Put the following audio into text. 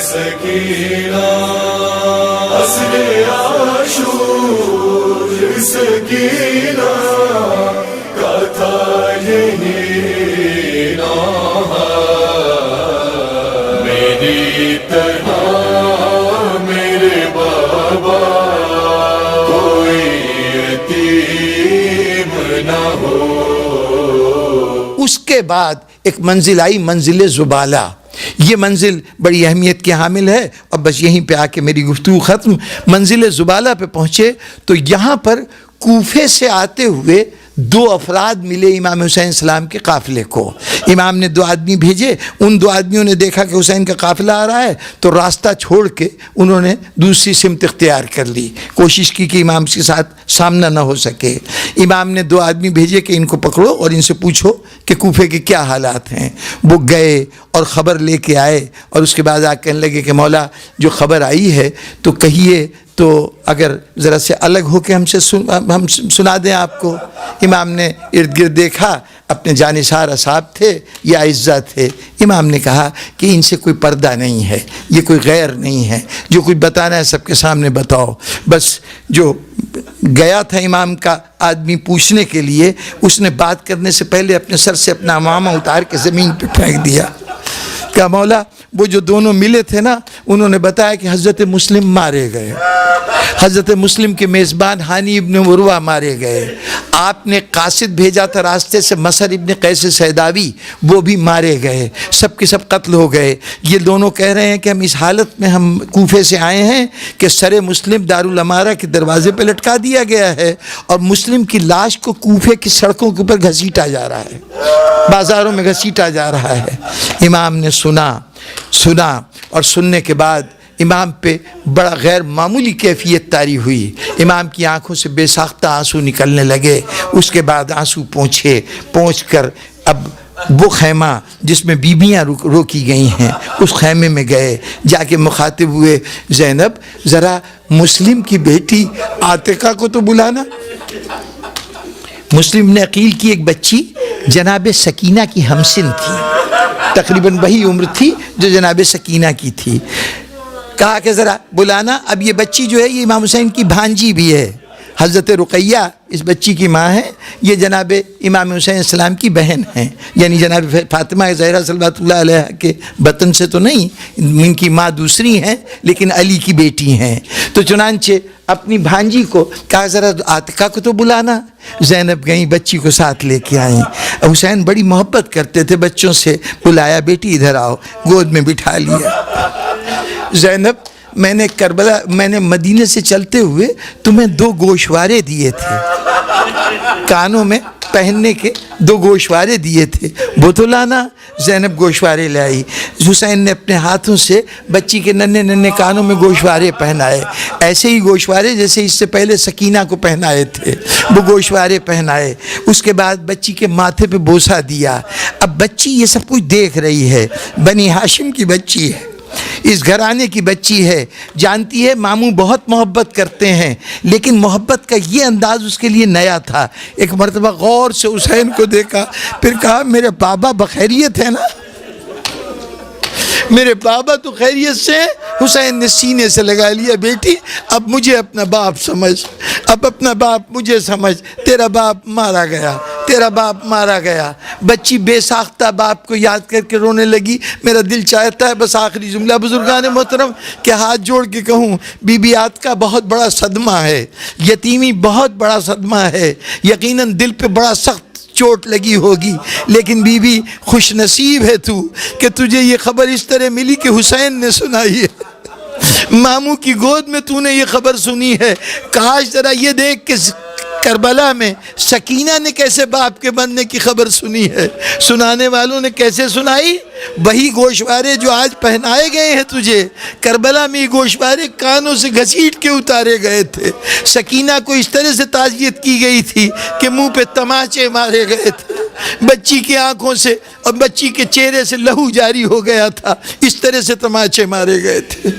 سکینہ عصر عاشور سکینہ کا تھا یہی نام میری طرح میرے بابا کوئی یتیم نہ ہو۔ اس کے بعد ایک منزل آئی، منزل زبالہ۔ یہ منزل بڑی اہمیت کی حامل ہے، اور بس یہیں پہ آ کے میری گفتگو ختم۔ منزل زبالہ پہ پہنچے تو یہاں پر کوفے سے آتے ہوئے دو افراد ملے امام حسین السلام کے قافلے کو۔ امام نے دو آدمی بھیجے، ان دو آدمیوں نے دیکھا کہ حسین کا قافلہ آ رہا ہے تو راستہ چھوڑ کے انہوں نے دوسری سمت اختیار کر لی، کوشش کی کہ امام کے ساتھ سامنا نہ ہو سکے۔ امام نے دو آدمی بھیجے کہ ان کو پکڑو اور ان سے پوچھو کہ کوفے کے کیا حالات ہیں۔ وہ گئے اور خبر لے کے آئے، اور اس کے بعد آ کہنے لگے کہ مولا جو خبر آئی ہے تو کہیے، تو اگر ذرا سے الگ ہو کے ہم سنا دیں آپ کو۔ امام نے ارد گرد دیکھا، اپنے جانثار اصحاب تھے یا اعزا تھے۔ امام نے کہا کہ ان سے کوئی پردہ نہیں ہے، یہ کوئی غیر نہیں ہے، جو کچھ بتانا ہے سب کے سامنے بتاؤ۔ بس جو گیا تھا امام کا آدمی پوچھنے کے لیے، اس نے بات کرنے سے پہلے اپنے سر سے اپنا عمامہ اتار کے زمین پہ پھینک دیا۔ کہا مولا وہ جو دونوں ملے تھے نا، انہوں نے بتایا کہ حضرت مسلم مارے گئے، حضرت مسلم کے میزبان ہانی ابن عروہ مارے گئے، آپ نے قاصد بھیجا تھا راستے سے مسر ابن قیس سیداوی، وہ بھی مارے گئے، سب کے سب قتل ہو گئے۔ یہ دونوں کہہ رہے ہیں کہ ہم اس حالت میں ہم کوفے سے آئے ہیں کہ سر مسلم دارالامارہ کے دروازے پہ لٹکا دیا گیا ہے، اور مسلم کی لاش کو کوفے کی سڑکوں کے اوپر گھسیٹا جا رہا ہے، بازاروں میں گھسیٹا جا رہا ہے۔ امام نے سنا، اور سننے کے بعد امام پہ بڑا غیر معمولی کیفیت طاری ہوئی۔ امام کی آنکھوں سے بے ساختہ آنسو نکلنے لگے۔ اس کے بعد آنسو پہنچ کر اب وہ خیمہ جس میں بیبیاں روکی گئی ہیں، اس خیمے میں گئے، جا کے مخاطب ہوئے، زینب ذرا مسلم کی بیٹی عاتقہ کو تو بلانا۔ مسلم نے عقیل کی ایک بچی جناب سکینہ کی ہمسن تھی، تقریباً وہی عمر تھی جو جناب سکینہ کی تھی۔ کہا کہ ذرا بلانا۔ اب یہ بچی جو ہے یہ امام حسین کی بھانجی بھی ہے، حضرت رقیہ اس بچی کی ماں ہے، یہ جناب امام حسین السلام کی بہن ہیں، یعنی جناب فاطمہ زہرا صلوات اللہ علیہ کے بطن سے تو نہیں، ان کی ماں دوسری ہیں لیکن علی کی بیٹی ہیں۔ تو چنانچہ اپنی بھانجی کو کہا ذرا عاتقہ کو تو بلانا۔ زینب گئیں، بچی کو ساتھ لے کے آئیں۔ حسین بڑی محبت کرتے تھے بچوں سے، بلایا بیٹی ادھر آؤ، گود میں بٹھا لیا۔ زینب میں نے مدینے سے چلتے ہوئے تمہیں 2 گوشوارے دیے تھے، کانوں میں پہننے کے 2 گوشوارے دیے تھے، وہ تو لانا۔ زینب گوشوارے لائی۔ حسین نے اپنے ہاتھوں سے بچی کے ننھے کانوں میں گوشوارے پہنائے، ایسے ہی گوشوارے جیسے اس سے پہلے سکینہ کو پہنائے تھے، وہ گوشوارے پہنائے۔ اس کے بعد بچی کے ماتھے پہ بوسہ دیا۔ اب بچی یہ سب کچھ دیکھ رہی ہے، بنی ہاشم کی بچی ہے، اس گھرانے کی بچی ہے، جانتی ہے ماموں بہت محبت کرتے ہیں، لیکن محبت کا یہ انداز اس کے لیے نیا تھا۔ ایک مرتبہ غور سے حسین کو دیکھا، پھر کہا میرے بابا بخیریت ہے نا؟ میرے بابا تو خیریت سے ہیں۔ حسین نے سینے سے لگا لیا، بیٹی اب مجھے اپنا باپ سمجھ، اب اپنا باپ مجھے سمجھ، تیرا باپ مارا گیا، تیرا باپ مارا گیا۔ بچی بے ساختہ باپ کو یاد کر کے رونے لگی۔ میرا دل چاہتا ہے بس آخری جملہ بزرگان محترم کہ ہاتھ جوڑ کے کہوں، بی بی عاتقہ بہت بڑا صدمہ ہے، یتیمی بہت بڑا صدمہ ہے، یقیناً دل پہ بڑا سخت چوٹ لگی ہوگی، لیکن بی بی خوش نصیب ہے تو کہ تجھے یہ خبر اس طرح ملی کہ حسین نے سنائی ہے، ماموں کی گود میں تو نے یہ خبر سنی ہے۔ کاش ذرا یہ دیکھ کہ کربلا میں سکینہ نے کیسے باپ کے بننے کی خبر سنی ہے، سنانے والوں نے کیسے سنائی؟ وہی گوشوارے جو آج پہنائے گئے ہیں تجھے، کربلا میں یہ گوشوارے کانوں سے گھسیٹ کے اتارے گئے تھے۔ سکینہ کو اس طرح سے تعزیت کی گئی تھی کہ منہ پہ تماچے مارے گئے تھے، بچی کی آنکھوں سے اور بچی کے چہرے سے لہو جاری ہو گیا تھا، اس طرح سے تماچے مارے گئے تھے۔